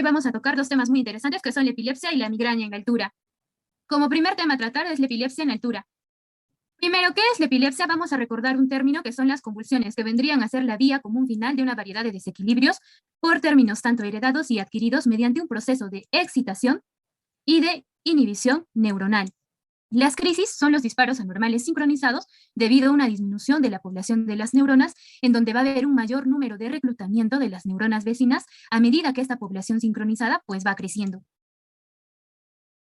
vamos a tocar dos temas muy interesantes que son la epilepsia y la migraña en altura. Como primer tema a tratar es la epilepsia en altura. Primero, ¿qué es la epilepsia? Vamos a recordar un término que son las convulsiones, que vendrían a ser la vía común final de una variedad de desequilibrios por términos tanto heredados y adquiridos mediante un proceso de excitación y de inhibición neuronal. Las crisis son los disparos anormales sincronizados debido a una disminución de la población de las neuronas, en donde va a haber un mayor número de reclutamiento de las neuronas vecinas a medida que esta población sincronizada pues va creciendo.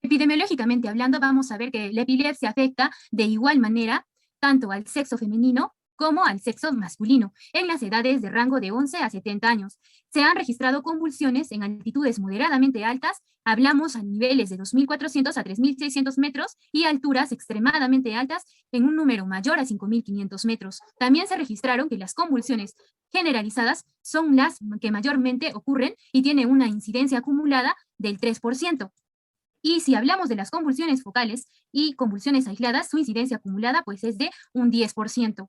Epidemiológicamente hablando, vamos a ver que la epilepsia afecta de igual manera tanto al sexo femenino como al sexo masculino, en las edades de rango de 11 a 70 años. Se han registrado convulsiones en altitudes moderadamente altas, hablamos a niveles de 2.400 a 3.600 metros y alturas extremadamente altas en un número mayor a 5.500 metros. También se registraron que las convulsiones generalizadas son las que mayormente ocurren y tienen una incidencia acumulada del 3%. Y si hablamos de las convulsiones focales y convulsiones aisladas, su incidencia acumulada pues es de un 10%.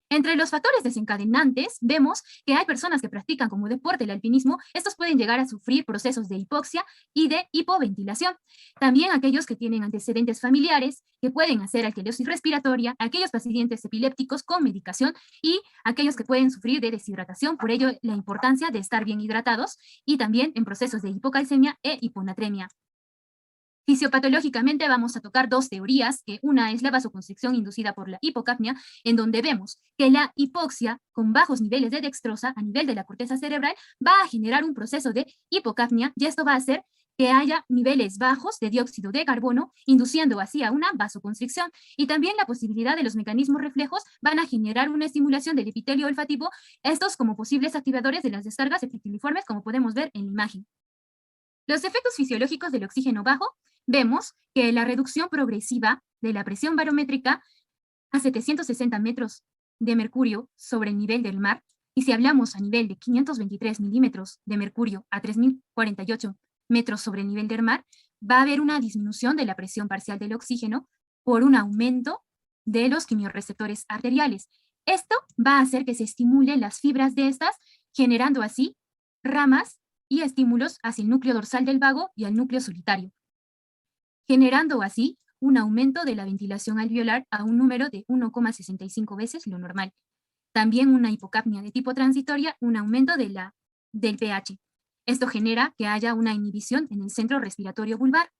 Entre los factores desencadenantes, vemos que hay personas que practican como deporte el alpinismo. Estos pueden llegar a sufrir procesos de hipoxia y de hipoventilación. También aquellos que tienen antecedentes familiares, que pueden hacer alquilosis respiratoria, aquellos pacientes epilépticos con medicación y aquellos que pueden sufrir de deshidratación. Por ello, la importancia de estar bien hidratados y también en procesos de hipocalcemia e hiponatremia. Fisiopatológicamente vamos a tocar dos teorías, que una es la vasoconstricción inducida por la hipocapnia, en donde vemos que la hipoxia con bajos niveles de dextrosa a nivel de la corteza cerebral va a generar un proceso de hipocapnia y esto va a hacer que haya niveles bajos de dióxido de carbono, induciendo así a una vasoconstricción. Y también la posibilidad de los mecanismos reflejos van a generar una estimulación del epitelio olfativo, estos como posibles activadores de las descargas epiteliformes, como podemos ver en la imagen. Los efectos fisiológicos del oxígeno bajo, vemos que la reducción progresiva de la presión barométrica a 760 metros de mercurio sobre el nivel del mar, y si hablamos a nivel de 523 milímetros de mercurio a 3048 metros sobre el nivel del mar, va a haber una disminución de la presión parcial del oxígeno por un aumento de los quimiorreceptores arteriales. Esto va a hacer que se estimulen las fibras de estas, generando así ramas y estímulos hacia el núcleo dorsal del vago y al núcleo solitario, generando así un aumento de la ventilación alveolar a un número de 1,65 veces lo normal. También una hipocapnia de tipo transitoria, un aumento del pH. Esto genera que haya una inhibición en el centro respiratorio vulvar.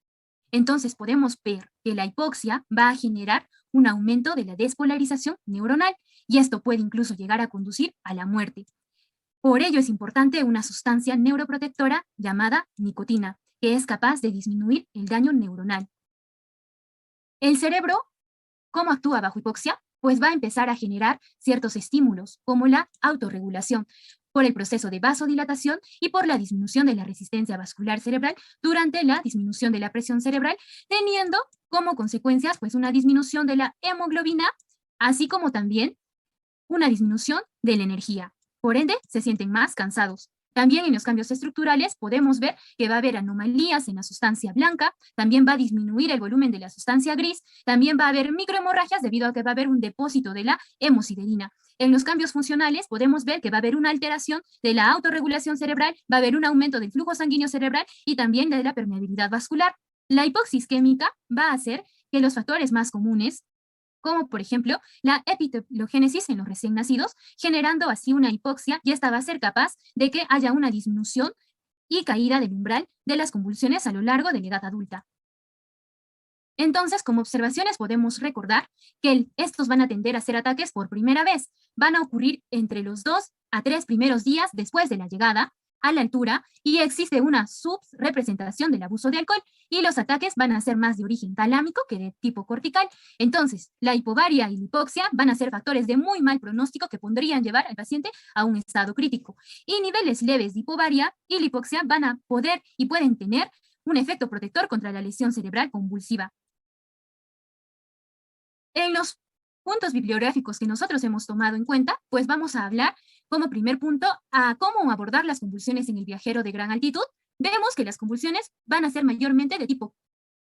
Entonces podemos ver que la hipoxia va a generar un aumento de la despolarización neuronal y esto puede incluso llegar a conducir a la muerte. Por ello es importante una sustancia neuroprotectora llamada nicotina, que es capaz de disminuir el daño neuronal. El cerebro, ¿cómo actúa bajo hipoxia? Pues va a empezar a generar ciertos estímulos, como la autorregulación, por el proceso de vasodilatación y por la disminución de la resistencia vascular cerebral durante la disminución de la presión cerebral, teniendo como consecuencias pues una disminución de la hemoglobina, así como también una disminución de la energía. Por ende, se sienten más cansados. También en los cambios estructurales podemos ver que va a haber anomalías en la sustancia blanca, también va a disminuir el volumen de la sustancia gris, también va a haber microhemorragias debido a que va a haber un depósito de la hemosiderina. En los cambios funcionales podemos ver que va a haber una alteración de la autorregulación cerebral, va a haber un aumento del flujo sanguíneo cerebral y también de la permeabilidad vascular. La hipoxia isquémica va a hacer que los factores más comunes, como por ejemplo la epitelogénesis en los recién nacidos, generando así una hipoxia, y esta va a ser capaz de que haya una disminución y caída del umbral de las convulsiones a lo largo de la edad adulta. Entonces, como observaciones podemos recordar que estos van a tender a ser ataques por primera vez, van a ocurrir entre los 2 a 3 primeros días después de la llegada a la altura y existe una subrepresentación del abuso de alcohol y los ataques van a ser más de origen talámico que de tipo cortical. Entonces, la hipovaria y la hipoxia van a ser factores de muy mal pronóstico que podrían llevar al paciente a un estado crítico. Y niveles leves de hipovaria y la hipoxia van a poder y pueden tener un efecto protector contra la lesión cerebral convulsiva. En los puntos bibliográficos que nosotros hemos tomado en cuenta, pues vamos a hablar como primer punto a cómo abordar las convulsiones en el viajero de gran altitud. Vemos que las convulsiones van a ser mayormente de tipo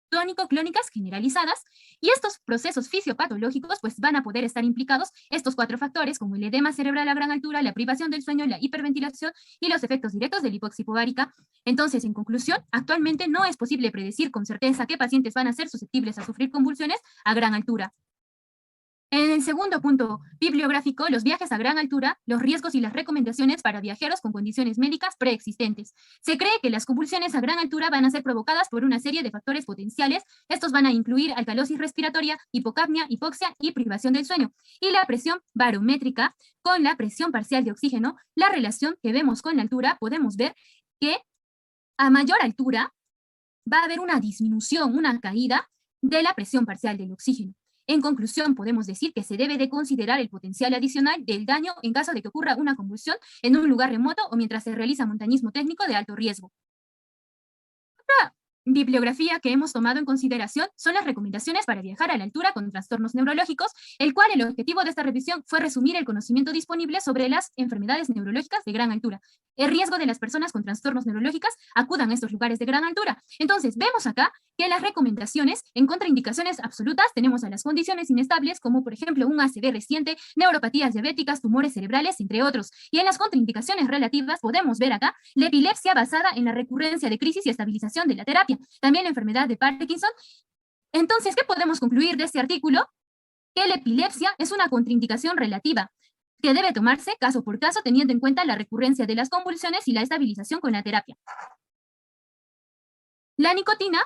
tónico-clónicas generalizadas, y estos procesos fisiopatológicos pues van a poder estar implicados estos 4 factores, como el edema cerebral a gran altura, la privación del sueño, la hiperventilación y los efectos directos de la hipoxia hipovárica. Entonces, en conclusión, actualmente no es posible predecir con certeza qué pacientes van a ser susceptibles a sufrir convulsiones a gran altura. En el segundo punto bibliográfico, los viajes a gran altura, los riesgos y las recomendaciones para viajeros con condiciones médicas preexistentes. Se cree que las convulsiones a gran altura van a ser provocadas por una serie de factores potenciales. Estos van a incluir alcalosis respiratoria, hipocapnia, hipoxia y privación del sueño. Y la presión barométrica con la presión parcial de oxígeno, la relación que vemos con la altura, podemos ver que a mayor altura va a haber una disminución, una caída de la presión parcial del oxígeno. En conclusión, podemos decir que se debe de considerar el potencial adicional del daño en caso de que ocurra una convulsión en un lugar remoto o mientras se realiza montañismo técnico de alto riesgo. Otra bibliografía que hemos tomado en consideración son las recomendaciones para viajar a la altura con trastornos neurológicos, el cual el objetivo de esta revisión fue resumir el conocimiento disponible sobre las enfermedades neurológicas de gran altura, el riesgo de las personas con trastornos neurológicos acudan a estos lugares de gran altura. Entonces, vemos acá que las recomendaciones en contraindicaciones absolutas tenemos a las condiciones inestables, como por ejemplo un ACV reciente, neuropatías diabéticas, tumores cerebrales, entre otros. Y en las contraindicaciones relativas podemos ver acá la epilepsia basada en la recurrencia de crisis y estabilización de la terapia, también la enfermedad de Parkinson. Entonces, ¿qué podemos concluir de este artículo? Que la epilepsia es una contraindicación relativa, que debe tomarse caso por caso teniendo en cuenta la recurrencia de las convulsiones y la estabilización con la terapia. La nicotina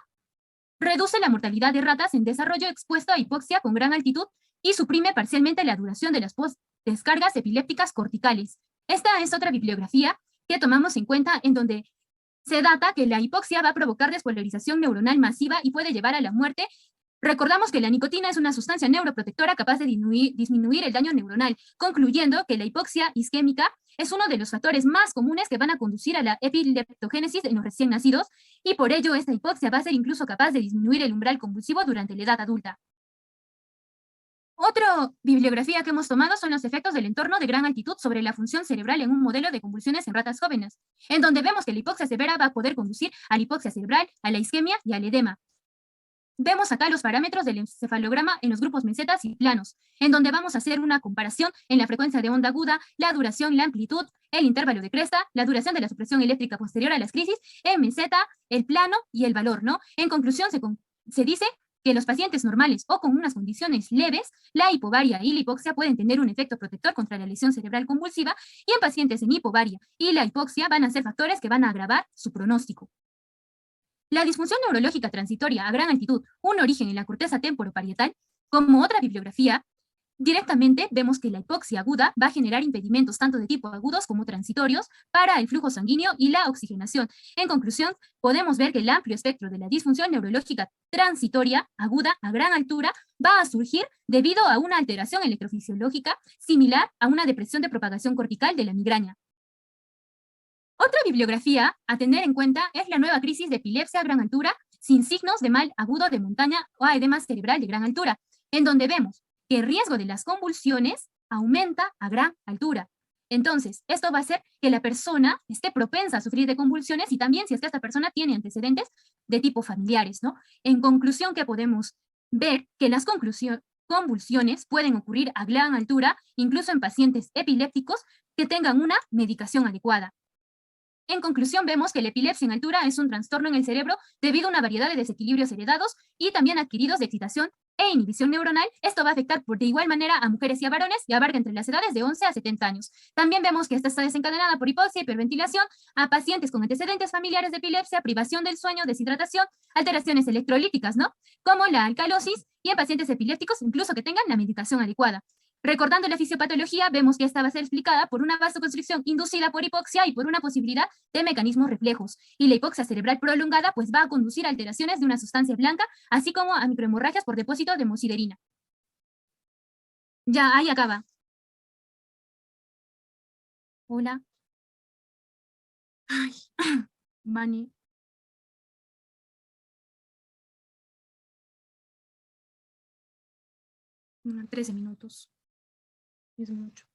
reduce la mortalidad de ratas en desarrollo expuesto a hipoxia con gran altitud y suprime parcialmente la duración de las descargas epilépticas corticales. Esta es otra bibliografía que tomamos en cuenta en donde se data que la hipoxia va a provocar despolarización neuronal masiva y puede llevar a la muerte. Recordamos que la nicotina es una sustancia neuroprotectora capaz de disminuir el daño neuronal, concluyendo que la hipoxia isquémica es uno de los factores más comunes que van a conducir a la epileptogénesis en los recién nacidos, y por ello esta hipoxia va a ser incluso capaz de disminuir el umbral convulsivo durante la edad adulta. Otra bibliografía que hemos tomado son los efectos del entorno de gran altitud sobre la función cerebral en un modelo de convulsiones en ratas jóvenes, en donde vemos que la hipoxia severa va a poder conducir a la hipoxia cerebral, a la isquemia y al edema. Vemos acá los parámetros del encefalograma en los grupos mesetas y planos, en donde vamos a hacer una comparación en la frecuencia de onda aguda, la duración, la amplitud, el intervalo de cresta, la duración de la supresión eléctrica posterior a las crisis, en meseta, el plano y el valor, ¿no? En conclusión, se dice que los pacientes normales o con unas condiciones leves, la hipovaria y la hipoxia pueden tener un efecto protector contra la lesión cerebral convulsiva, y en pacientes en hipovaria y la hipoxia van a ser factores que van a agravar su pronóstico. La disfunción neurológica transitoria a gran altitud, un origen en la corteza temporoparietal, como otra bibliografía, directamente vemos que la hipoxia aguda va a generar impedimentos tanto de tipo agudos como transitorios para el flujo sanguíneo y la oxigenación. En conclusión, podemos ver que el amplio espectro de la disfunción neurológica transitoria aguda a gran altura va a surgir debido a una alteración electrofisiológica similar a una depresión de propagación cortical de la migraña. Otra bibliografía a tener en cuenta es la nueva crisis de epilepsia a gran altura sin signos de mal agudo de montaña o edema cerebral de gran altura, en donde vemos que el riesgo de las convulsiones aumenta a gran altura. Entonces, esto va a hacer que la persona esté propensa a sufrir de convulsiones, y también si es que esta persona tiene antecedentes de tipo familiares, ¿no? En conclusión, que podemos ver que las convulsiones pueden ocurrir a gran altura, incluso en pacientes epilépticos que tengan una medicación adecuada. En conclusión, vemos que la epilepsia en altura es un trastorno en el cerebro debido a una variedad de desequilibrios heredados y también adquiridos de excitación e inhibición neuronal. Esto va a afectar de igual manera a mujeres y a varones y abarca entre las edades de 11 a 70 años. También vemos que esta está desencadenada por hipoxia, hiperventilación, a pacientes con antecedentes familiares de epilepsia, privación del sueño, deshidratación, alteraciones electrolíticas, ¿no? Como la alcalosis, y en pacientes epilépticos incluso que tengan la medicación adecuada. Recordando la fisiopatología, vemos que esta va a ser explicada por una vasoconstricción inducida por hipoxia y por una posibilidad de mecanismos reflejos. Y la hipoxia cerebral prolongada pues va a conducir a alteraciones de una sustancia blanca, así como a microhemorragias por depósito de hemosiderina. Ya, ahí acaba. Hola. Ay, Mani. 13 minutos. Es mucho.